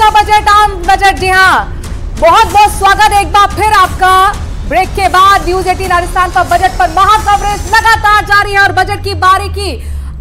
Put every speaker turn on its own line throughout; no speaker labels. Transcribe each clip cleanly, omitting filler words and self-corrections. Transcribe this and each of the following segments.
सा बजट आम बजट। जी हाँ, बहुत बहुत स्वागत एक बार फिर आपका। ब्रेक के बाद न्यूज 18 राजस्थान पर बजट पर महा कवरेज लगातार जारी है और बजट की बारीकी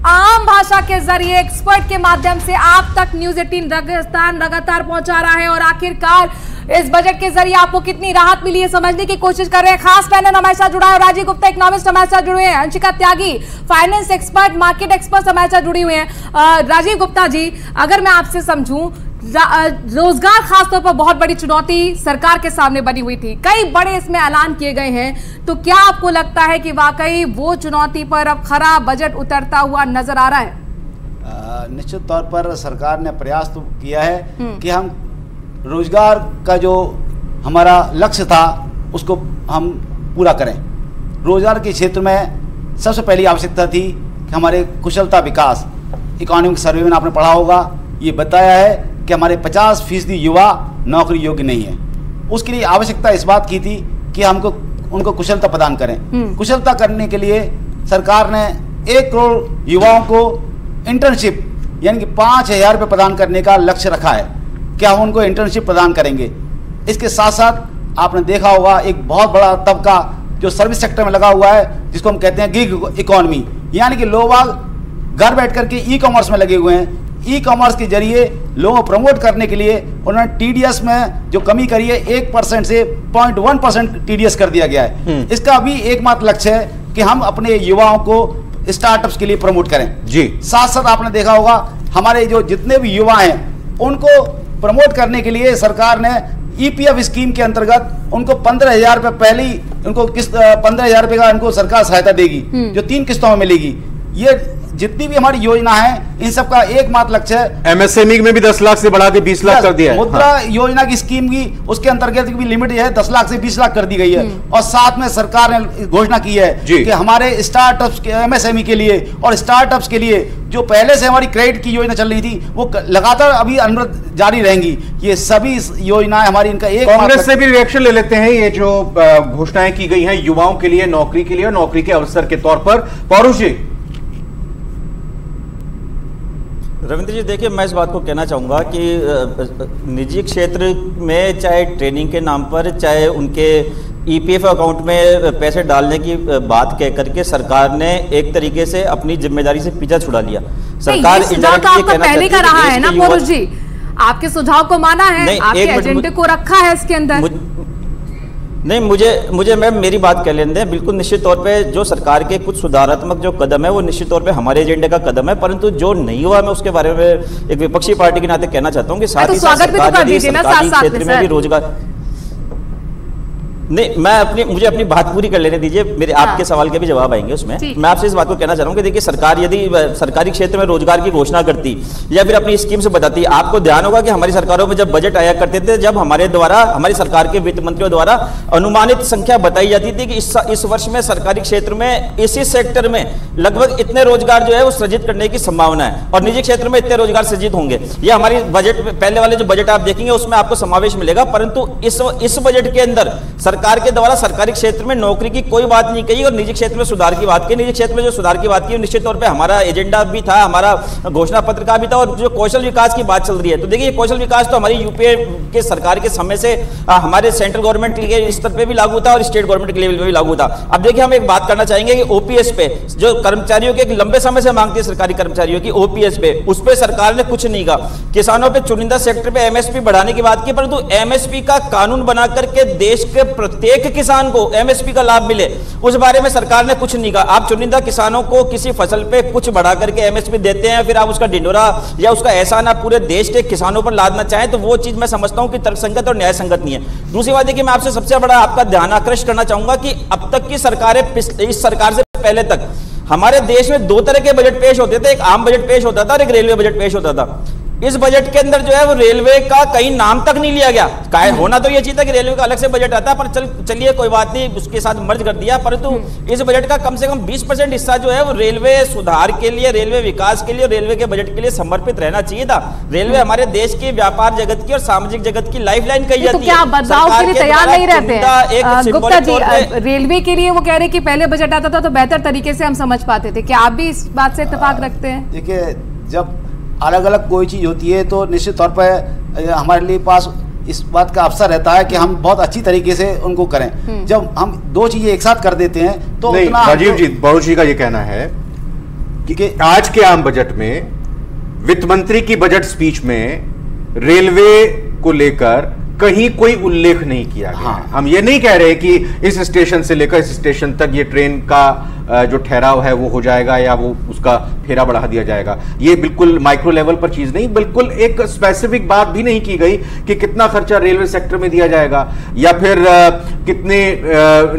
आम भाषा के जरिए एक्सपर्ट के माध्यम से आप तक न्यूज 18 राजस्थान लगातार पहुंचा रहा है। और आखिरकार इस बजट के जरिए आपको कितनी राहत मिली है समझने की कोशिश कर रहे हैं। खास पैनल हमारे साथ जुड़ा है, राजीव गुप्ता इकोनॉमिस्ट हमारे साथ जुड़े हैं, अंशिका त्यागी फाइनेंस एक्सपर्ट मार्केट एक्सपर्ट हमारे साथ जुड़ी हुई हैं। राजीव गुप्ता जी, अगर मैं आपसे समझूं, रोजगार खासतौर पर बहुत बड़ी चुनौती सरकार के सामने बनी हुई थी, कई बड़े इसमें ऐलान किए गए हैं, तो क्या आपको लगता है कि वाकई वो चुनौती पर अब खरा बजट उतरता हुआ नजर आ रहा है?
निश्चित तौर पर सरकार ने प्रयास तो किया है कि हम रोजगार का जो हमारा लक्ष्य था उसको हम पूरा करें। रोजगार के क्षेत्र में सबसे पहली आवश्यकता थी कि हमारे कुशलता विकास। इकोनॉमिक सर्वे में आपने पढ़ा होगा, ये बताया है कि हमारे 50% युवा नौकरी योग्य नहीं है। उसके लिए आवश्यकता इस बात की थी कि हमको उनको कुशलता प्रदान करें। कुशलता करने के लिए सरकार ने 1 करोड़ युवाओं को इंटर्नशिप यानी कि 5,000 रुपये प्रदान करने का लक्ष्य रखा है। क्या हम उनको इंटर्नशिप प्रदान करेंगे। इसके साथ साथ आपने देखा होगा एक बहुत बड़ा तबका जो सर्विस सेक्टर में लगा हुआ है, जिसको हम कहते हैं गिग इकोनॉमी, यानी कि लोग घर बैठ करके ई कॉमर्स में लगे हुए हैं। ई कॉमर्स के जरिए लोगों को प्रमोट करने के लिए उन्होंने टीडीएस में जो कमी करी है 1% से 0.1% टीडीएस कर दिया गया है। इसका भी एकमात्र लक्ष्य है कि हम अपने युवाओं को स्टार्टअप्स के लिए प्रमोट करें। जी साथ साथ आपने देखा होगा हमारे जो जितने भी युवा हैं उनको प्रमोट करने के लिए सरकार ने ईपीएफ स्कीम के अंतर्गत उनको 15,000 रुपये पहले ही उनको किस्त 15,000 रुपये का उनको सरकार सहायता देगी, जो 3 किस्तों में मिलेगी। ये जितनी भी हमारी योजना है इन सब का एकमात्र लक्ष्य है।
एमएसएमई में भी 10 लाख से बढ़ा के 20 लाख कर दिया है।
मुद्रा योजना की स्कीम की उसके अंतर्गत भी लिमिट है 10 लाख से 20 लाख कर दी गई है। और साथ में सरकार ने घोषणा की है कि हमारे स्टार्टअप्स के एमएसएमई के लिए और स्टार्टअप्स के लिए जो पहले से हमारी क्रेडिट की योजना चल रही थी वो लगातार अभी अनुरोध जारी रहेंगी। ये सभी योजनाएं हमारी इनका एक
कांग्रेस से भी रिएक्शन ले लेते हैं। ये जो घोषणाएं की गई हैं युवाओं के लिए नौकरी के लिए और नौकरी के अवसर के तौर पर, पौरुष जी।
रविंद्र जी, देखिए मैं इस बात को कहना चाहूँगा कि निजी क्षेत्र में चाहे ट्रेनिंग के नाम पर, चाहे उनके ईपीएफ अकाउंट में पैसे डालने की बात कह करके सरकार ने एक तरीके से अपनी जिम्मेदारी से पीछा छुड़ा लिया। सरकार
पहले का रहा है ना पौरुष जी, आपके सुझाव को माना है, आपके एजेंडे को रखा है इसके अंदर।
नहीं, मुझे मैम मेरी बात कह लेने दें। बिल्कुल निश्चित तौर पे जो सरकार के कुछ सुधारात्मक जो कदम है वो निश्चित तौर पे हमारे एजेंडे का कदम है, परंतु जो नहीं हुआ मैं उसके बारे में एक विपक्षी पार्टी के नाते कहना चाहता हूँ कि साथ ही साथ सरकारी क्षेत्र में भी रोजगार नहीं, मुझे अपनी बात पूरी कर लेने दीजिए, मेरे आपके सवाल के भी जवाब आएंगे उसमें। मैं आपसे इस बात को कहना चाह रहा हूँ कि देखिए सरकार यदि सरकारी क्षेत्र में रोजगार की घोषणा करती या फिर अपनी स्कीम से बताती, आपको ध्यान होगा कि हमारी सरकारों में जब बजट आया करते थे, जब हमारी सरकार के वित्त मंत्रियों द्वारा अनुमानित संख्या बताई जाती थी कि इस वर्ष में सरकारी क्षेत्र में इसी सेक्टर में लगभग इतने रोजगार जो है वो सृजित करने की संभावना है और निजी क्षेत्र में इतने रोजगार सृजित होंगे। ये हमारी बजट पहले वाले जो बजट आप देखेंगे उसमें आपको समावेश मिलेगा, परंतु इस बजट के अंदर सरकार के द्वारा सरकारी क्षेत्र में नौकरी की कोई बात नहीं कही और निजी क्षेत्र में सुधार की बात की। निजी क्षेत्र में जो सुधार की बात की निश्चित तौर पे हमारा एजेंडा भी था, हमारा घोषणा पत्र का भी था। और जो कौशल विकास की बात चल रही है, तो देखिए कौशल विकास तो हमारी यूपीए के सरकार के समय से हमारे सेंट्रल गवर्नमेंट के स्तर पे भी लागू था और स्टेट गवर्नमेंट के लेवल पे भी लागू था। अब देखिए हम एक बात करना चाहेंगे कि ओपीएस पे जो कर्मचारियों के लंबे समय से मांगती है सरकारी कर्मचारियों की ओपीएस पे, उस पर सरकार ने कुछ नहीं कहा। किसानों पे चुनिंदा सेक्टर पे एमएसपी बढ़ाने की बात की, परंतु एमएसपी का कानून बना करके देश के प्रत्येक किसान को एमएसपी का लाभ मिले उस बारे में सरकार ने कुछ नहीं कहा। आप चुनिंदा किसानों को किसी फसल पे कुछ बढ़ा करके एमएसपी देते हैं, फिर आप उसका ढिंढोरा या उसका एहसान आप पूरे देश के किसानों पर लादना चाहें, तो वो चीज मैं समझता हूं कि तर्कसंगत और न्याय संगत नहीं है। दूसरी बात देखिए मैं आपसे सबसे बड़ा आपका ध्यान आकृष्ट करना चाहूंगा कि अब तक की सरकारें, इस सरकार से पहले तक हमारे देश में 2 तरह के बजट पेश होते थे, एक आम बजट पेश होता था और एक रेलवे बजट पेश होता था। इस बजट के अंदर जो है वो रेलवे का कहीं नाम तक नहीं लिया गया। होना तो ये चीज था कि रेलवे का अलग से बजट आता है, पर चलिए कोई बात नहीं, उसके साथ मर्ज कर दिया। परंतु इस बजट का कम से कम 20% हिस्सा जो है वो रेलवे सुधार के लिए, रेलवे विकास के लिए, रेलवे के बजट के लिए समर्पित रहना चाहिए था। रेलवे हमारे देश की व्यापार जगत की और सामाजिक जगत की लाइफलाइन कही जाती है।
क्या बदलाव के लिए तैयार नहीं रहते हैं गुप्ता जी? रेलवे के लिए वो कह रहे कि पहले बजट आता था तो बेहतर तरीके से हम समझ पाते थे, क्या आप भी इस बात से इत्तेफाक रखते हैं?
देखिए जब अलग अलग कोई चीज़ होती है तो निश्चित तौर पर हमारे लिए पास इस बात का अवसर रहता है कि हम बहुत अच्छी तरीके से उनको करें। जब हम दो चीजें एक साथ कर देते हैं तो उतना
राजीव जी, बहु जी का ये कहना है कि आज के आम बजट में वित्त मंत्री की बजट स्पीच में रेलवे को लेकर कहीं कोई उल्लेख नहीं किया गया।
हाँ।
हम ये नहीं कह रहे कि इस स्टेशन से लेकर इस स्टेशन तक ये ट्रेन का जो ठहराव है वो हो जाएगा या वो उसका फेरा बढ़ा दिया जाएगा। ये बिल्कुल माइक्रो लेवल पर चीज नहीं, बिल्कुल एक स्पेसिफिक बात भी नहीं की गई कि कितना खर्चा रेलवे सेक्टर में दिया जाएगा या फिर कितने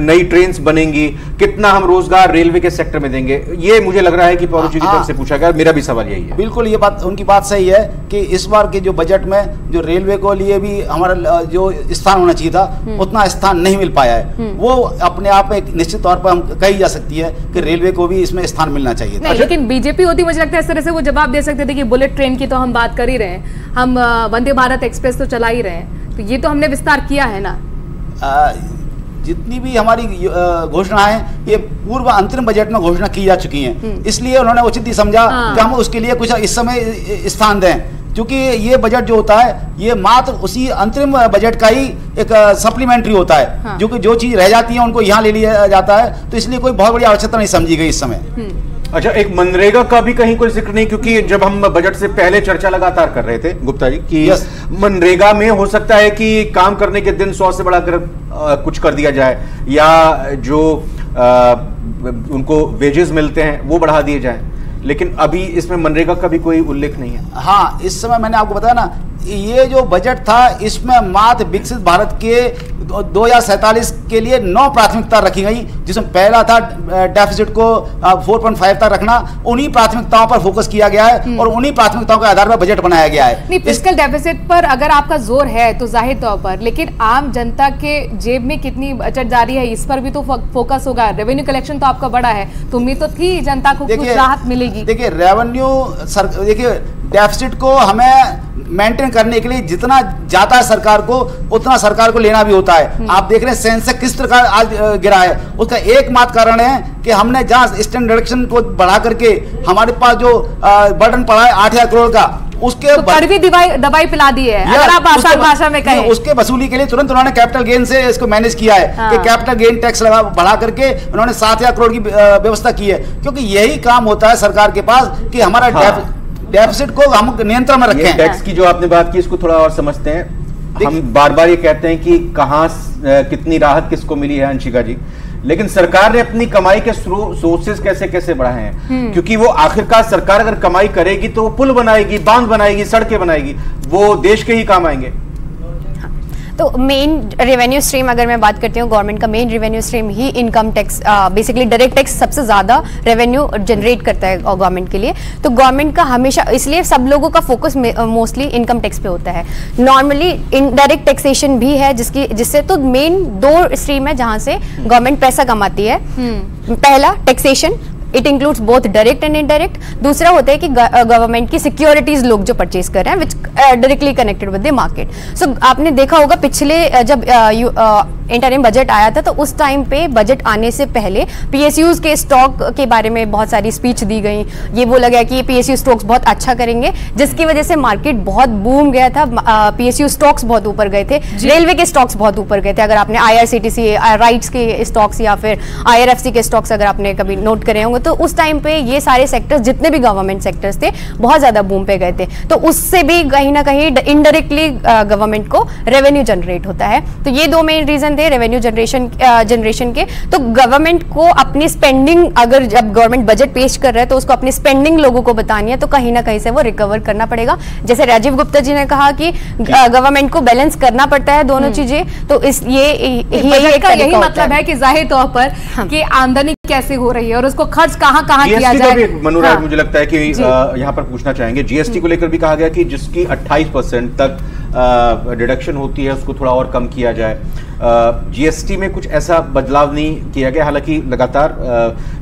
नई ट्रेन्स बनेंगी, कितना हम रोजगार रेलवे के सेक्टर में देंगे। ये मुझे लग रहा है कि पौरुष जी की तरफ से पूछा गया। मेरा भी सवाल यही है।
बिल्कुल ये बात, उनकी बात सही है कि इस बार के जो बजट में जो रेलवे को लिए भी हमारा जो स्थान होना चाहिए था उतना स्थान नहीं मिल पाया है। वो अपने आप में एक निश्चित तौर पर हम कही जा सकती है कि रेलवे को भी इसमें स्थान मिलना चाहिए था।
लेकिन बीजेपी होती मुझे लगता है इस तरह से वो जवाब दे सकते थे कि बुलेट ट्रेन की तो हम बात कर ही रहे हैं, हम वंदे भारत एक्सप्रेस तो चला ही रहे हैं, तो ये तो हमने विस्तार किया है ना।
जितनी भी हमारी घोषणा है ये पूर्व अंतरिम बजट में घोषणा की जा चुकी हैं, इसलिए उन्होंने उचित ही समझा कि हम उसके लिए कुछ इस समय स्थान दें, क्योंकि ये बजट जो होता है ये मात्र उसी अंतरिम बजट का ही एक सप्लीमेंट्री होता है। हाँ। जो चीज रह जाती है उनको यहाँ ले लिया जाता है, तो इसलिए कोई बहुत बड़ी आवश्यकता नहीं समझी गई इस समय।
अच्छा, एक मनरेगा का भी कहीं कोई जिक्र नहीं, क्योंकि जब हम बजट से पहले चर्चा लगातार कर रहे थे गुप्ता जी कि मनरेगा में हो सकता है कि काम करने के दिन 100 से बढ़ाकर कुछ कर दिया जाए या जो उनको वेजेस मिलते हैं वो बढ़ा दिए जाए, लेकिन अभी इसमें मनरेगा का भी कोई उल्लेख नहीं है।
हाँ, इस समय मैंने आपको बताया ना, ये जो बजट था इसमें मात्र विकसित भारत के 2047 के लिए 9 प्राथमिकता रखी गई, जिसमें पहला था डेफिसिट को 4.5 तक रखना। उन्हीं प्राथमिकताओं पर फोकस किया गया है और उन्हीं प्राथमिकताओं के आधार पर बजट बनाया गया है।
नहीं, फिस्कल डेफिसिट पर अगर आपका जोर है तो जाहिर तौर पर, लेकिन आम जनता के जेब में कितनी बचत जा रही है इस पर भी तो फोकस होगा। रेवेन्यू कलेक्शन तो आपका बड़ा है, तो उम्मीद तो थी जनता को कुछ राहत मिलेगी।
देखिए देखिए डेफिसिट को हमें मेंटेन करने के लिए जितना जाता है सरकार को उतना सरकार को लेना भी होता है। आप देख रहे हैं सेंसेक्स किस तरह आज गिरा है, उसका एकमात्र कारण है कि हमने जहां स्टैंडर्ड डिडक्शन को बढ़ा करके हमारे पास जो बर्डन पड़ा है 8,000 करोड़ का, उसके
कड़वी दवाई पिला दी है अगर आप आसान भाषा में कहें।
उसके वसूली के लिए तुरंत उन्होंने कैपिटल गेन से इसको मैनेज किया है। हाँ। कि कैपिटल गेन टैक्स बढ़ा करके उन्होंने 7,000 करोड़ की व्यवस्था की है, क्योंकि यही काम होता है सरकार के पास कि हमारा डेफिसिट को हम नियंत्रण में रखें।
टैक्स की जो आपने बात की इसको थोड़ा और समझते हैं। हम बार बार ये कहते हैं कि कहां कितनी राहत किसको मिली है अंशिका जी, लेकिन सरकार ने अपनी कमाई के सोर्सेज कैसे कैसे बढ़ाए हैं, क्योंकि वो आखिरकार सरकार अगर कमाई करेगी तो वो पुल बनाएगी, बांध बनाएगी, सड़कें बनाएगी, वो देश के ही काम आएंगे।
तो मेन रेवेन्यू स्ट्रीम अगर मैं बात करती हूँ, गवर्नमेंट का मेन रेवेन्यू स्ट्रीम ही income tax, basically direct tax सबसे ज़्यादा रेवेन्यू जनरेट करता है गवर्नमेंट के लिए। तो गवर्नमेंट का हमेशा, इसलिए सब लोगों का फोकस मोस्टली इनकम टैक्स पे होता है। नॉर्मली इनडायरेक्ट टैक्सेशन भी है जिससे तो मेन 2 स्ट्रीम है जहाँ से गवर्नमेंट पैसा कमाती है। पहला taxation, it includes both direct and indirect. दूसरा होता है कि गवर्नमेंट की सिक्योरिटीज लोग जो परचेज कर रहे हैं which directly connected with the market. So आपने देखा होगा पिछले जब इंटरिम बजट आया था तो उस टाइम पे बजट आने से पहले पीएसयूज के स्टॉक के बारे में बहुत सारी स्पीच दी गई। ये बोला गया कि पीएसयू स्टॉक्स बहुत अच्छा करेंगे, जिसकी वजह से मार्केट बहुत बूम गया था। पीएसयू स्टॉक्स बहुत ऊपर गए थे, रेलवे के स्टॉक्स बहुत ऊपर गए थे। अगर आपने आईआरसीटीसी राइट्स के स्टॉक्स या फिर आईआरएफसी के स्टॉक्स अगर आपने कभी नोट करे होंगे तो उस टाइम पे ये सारे सेक्टर्स जितने भी गवर्नमेंट सेक्टर्स थे बहुत ज्यादा बूम पे गए थे। तो उससे भी कहीं ना कहीं इनडायरेक्टली गवर्नमेंट को रेवेन्यू जनरेट होता है। तो ये 2 मेन रीजन थे रेवेन्यू जनरेशन के। तो गवर्नमेंट को अपनी स्पेंडिंग, अगर जब गवर्नमेंट बजट पेश कर रहा है तो उसको अपनी स्पेंडिंग लोगों को बतानी है, तो कहीं ना कहीं से वो रिकवर करना पड़ेगा। जैसे राजीव गुप्ता जी ने कहा कि गवर्नमेंट को बैलेंस करना पड़ता है दोनों चीजें, तो
यही मतलब है कि जाहिर तौर पर कि आमदनी कैसे हो रही है और उसको खर्च कहाँ किया जाए।
मनोराज, मुझे लगता है कि यहाँ पर पूछना चाहेंगे, जीएसटी को लेकर भी कहा गया कि जिसकी 28% तक डिडक्शन होती है उसको थोड़ा और कम किया जाए। जीएसटी में कुछ ऐसा बदलाव नहीं किया गया। हालांकि लगातार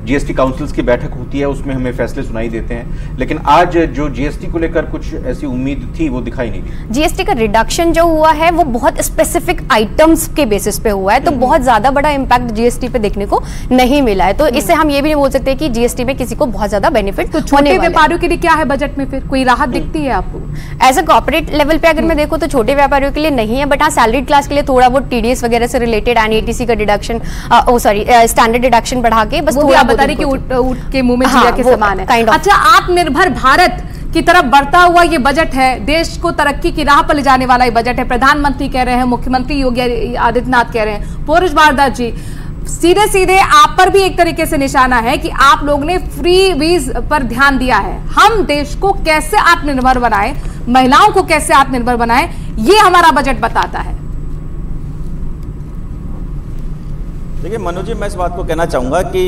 जीएसटी काउंसिल्स की बैठक होती है, उसमें हमें फैसले सुनाई देते हैं, लेकिन आज जो जीएसटी को लेकर कुछ ऐसी उम्मीद थी वो दिखाई नहीं दी।
जीएसटी का रिडक्शन जो हुआ है वो बहुत स्पेसिफिक आइटम्स के बेसिस पे हुआ है, तो बहुत ज्यादा बड़ा इंपैक्ट जीएसटी पे देखने को नहीं मिला है। तो इससे हम ये भी नहीं बोल सकते कि जीएसटी में किसी को बहुत ज्यादा बेनिफिट।
तो छोटे व्यापारियों के लिए क्या है बजट में, फिर कोई राहत दिखती है आपको?
एज अ कॉर्पोरेट लेवल पे अगर मैं देखूं तो छोटे व्यापारियों के लिए नहीं है, बट हाँ सैलरीड क्लास के लिए थोड़ा बहुत टीडीएस वगैरह से रिलेटेड एनईटीसी का डिडक्शन, स्टैंडर्ड डिडक्शन बढ़ा के बस थोड़ा बता रही कि
ऊँट के मुंह में जीरा के समान है। अच्छा, आत्मनिर्भर भारत की तरफ बढ़ता हुआ ये बजट है, देश को तरक्की की राह पर ले जाने वाला ये बजट है। प्रधानमंत्री कह रहे हैं, मुख्यमंत्री योगी आदित्यनाथ कह रहे हैं, पौरुष भारद्वाज जी सीधे सीधे आप पर भी एक तरीके से निशाना है कि आप लोग ने फ्री वीज पर ध्यान दिया है। हम देश को कैसे आत्मनिर्भर बनाएं, महिलाओं को कैसे आत्मनिर्भर बनाएं, ये हमारा बजट बताता है।
देखिए मनोज जी, मैं इस बात को कहना चाहूँगा कि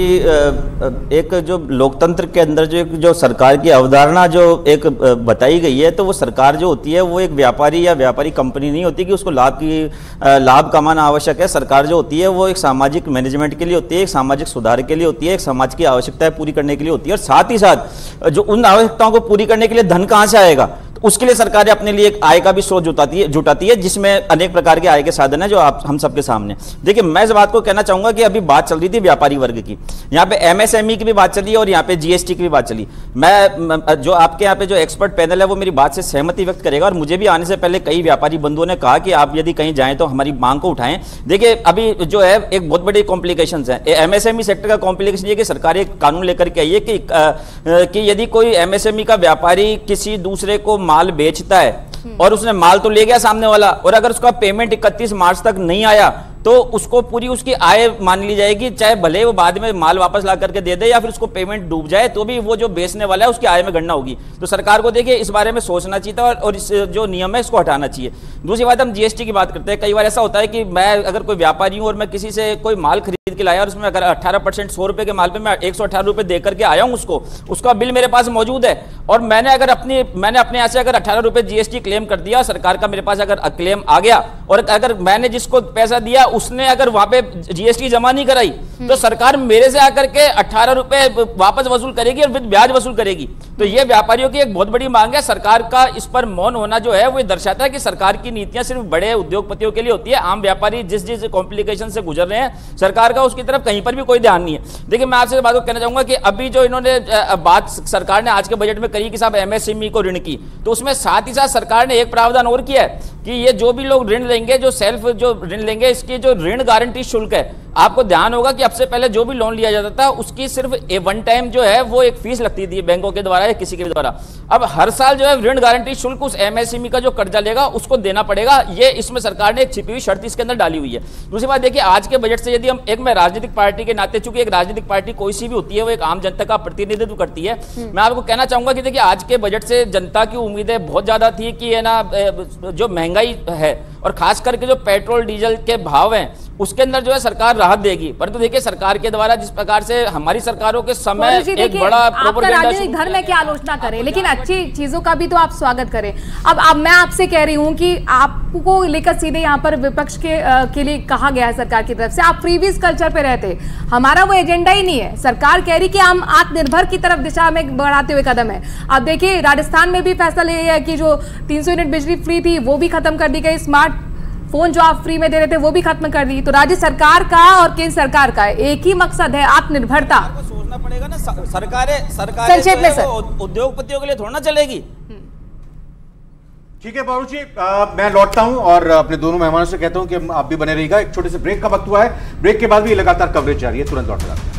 एक जो लोकतंत्र के अंदर जो सरकार की अवधारणा जो एक बताई गई है, तो वो सरकार जो होती है वो एक व्यापारी या व्यापारी कंपनी नहीं होती कि उसको लाभ कमाना आवश्यक है। सरकार जो होती है वो एक सामाजिक मैनेजमेंट के लिए होती है, एक सामाजिक सुधार के लिए होती है, एक समाज की आवश्यकताएं पूरी करने के लिए होती है, और साथ ही साथ जो उन आवश्यकताओं को पूरी करने के लिए धन कहाँ से आएगा, उसके लिए सरकार अपने लिए एक आय का भी स्रोत जुटाती है जिसमें अनेक प्रकार के आय के साधन है जो हम सबके सामने। देखिए मैं इस बात को कहना चाहूंगा कि अभी बात चल रही थी व्यापारी वर्ग की, यहाँ पे एमएसएमई की भी बात चली और यहाँ पे जीएसटी की भी बात चली। मैं जो आपके यहाँ पे जो एक्सपर्ट पैनल है वो मेरी बात से सहमति व्यक्त करेगा, और मुझे भी आने से पहले कई व्यापारी बंधुओं ने कहा कि आप यदि कहीं जाएं तो हमारी मांग को उठाएं। देखिए अभी जो है एक बहुत बड़ी कॉम्प्लिकेशंस है एमएसएमई सेक्टर का। कॉम्प्लिकेशन ये कि सरकार एक कानून लेकर के आई है कि यदि कोई एमएसएमई का व्यापारी किसी दूसरे को माल बेचता है और उसने माल तो ले गया सामने वाला, और अगर उसका पेमेंट 31 मार्च तक नहीं आया तो उसको पूरी उसकी आय मान ली जाएगी, चाहे भले वो बाद में माल वापस ला करके दे दे या फिर उसको पेमेंट डूब जाए, तो भी वो जो बेचने वाला है उसकी आय में गणना होगी। तो सरकार को देखिए इस बारे में सोचना चाहिए था और इस जो नियम है इसको हटाना चाहिए। दूसरी बात, हम जीएसटी की बात करते हैं। कई बार ऐसा होता है कि मैं अगर कोई व्यापारी हूं और मैं किसी से कोई माल खरीद के लाया और उसमें अगर 18% 100 रुपए के माल पे मैं 118 रुपए दे करके आया हूं, उसका बिल मेरे पास मौजूद है, और मैंने अपने यहाँ से अगर 18 रुपए जीएसटी क्लेम कर दिया, सरकार का मेरे पास अगर क्लेम आ गया, और अगर मैंने जिसको पैसा दिया उसने अगर वहां पे जीएसटी जमा नहीं कराई, तो सरकार मेरे से आकर के 18 रुपए वापस वसूल करेगी और विद ब्याज वसूल करेगी। तो ये व्यापारियों की एक बहुत बड़ी मांग है। सरकार का इस पर मौन होना जो है वो दर्शाता है कि सरकार की नीतियां सिर्फ बड़े उद्योगपतियों के लिए होती है। आम व्यापारी जिस कॉम्प्लिकेशन से गुजर रहे हैं, सरकार का उसकी तरफ कहीं पर भी कोई ध्यान नहीं है। देखिए मैं आपसे बात को कहना चाहूंगा कि अभी जो इन्होंने बात सरकार ने आज के बजट में करी कि साहब एमएसएमई को ऋण की, तो उसमें साथ ही साथ सरकार ने एक प्रावधान और किया है कि ये जो भी लोग ऋण लेंगे, जो सेल्फ जो ऋण लेंगे, इसकी जो ऋण गारंटी शुल्क है, आपको ध्यान होगा कि अब से पहले जो भी लोन लिया जाता था उसकी सिर्फ वन टाइम जो है वो एक फीस लगती थी बैंकों के द्वारा या किसी के द्वारा। अब हर साल जो है ऋण गारंटी शुल्क उस एमएसएमई का जो कर्जा लेगा उसको देना पड़ेगा। ये इसमें सरकार ने एक छिपी हुई शर्त इसके अंदर डाली हुई है। दूसरी बात देखिए, आज के बजट से यदि हम मैं राजनीतिक पार्टी के नाते, चूंकि एक राजनीतिक पार्टी कोई सी भी होती है वो एक आम जनता का प्रतिनिधित्व करती है, मैं आपको कहना चाहूंगा कि देखिए आज के बजट से जनता की उम्मीदें बहुत ज्यादा थी कि है ना जो महंगाई है और खास करके जो पेट्रोल डीजल के भाव हैं उसके अंदर जो है सरकार राहत देगी। परंतु देखिए सरकार के द्वारा जिस प्रकार से हमारी सरकारों के समय एक बड़ा
राजनीतिक धर्म में क्या आलोचना करें, लेकिन अच्छी चीजों का भी तो आप स्वागत करें। अब मैं आपसे कह रही हूं कि आपको लेकर सीधे यहाँ पर विपक्ष के लिए कहा गया है सरकार की तरफ से, आप फ्रीवीज कल्चर पे रहते, हमारा वो एजेंडा ही नहीं है। सरकार कह रही कि हम आत्मनिर्भर की तरफ दिशा में बढ़ाते हुए कदम है। अब देखिए राजस्थान में भी फैसला लिया है कि जो 300 यूनिट बिजली फ्री थी वो भी खत्म कर दी गई, स्मार्ट फोन जो आप फ्री में दे रहे थे वो भी खत्म कर दी। तो राज्य सरकार का और केंद्र सरकार का एक ही मकसद है, आत्मनिर्भरता।
सोचना पड़ेगा ना, सरकारें उद्योगपतियों के लिए थोड़ा ना चलेगी।
ठीक है बाबू जी, मैं लौटता हूं और अपने दोनों मेहमानों से कहता हूं कि आप भी बने रहिएगा। एक छोटे से ब्रेक का वक्त हुआ है, ब्रेक के बाद भी लगातार कवरेज जारी है, तुरंत लौट रहा है।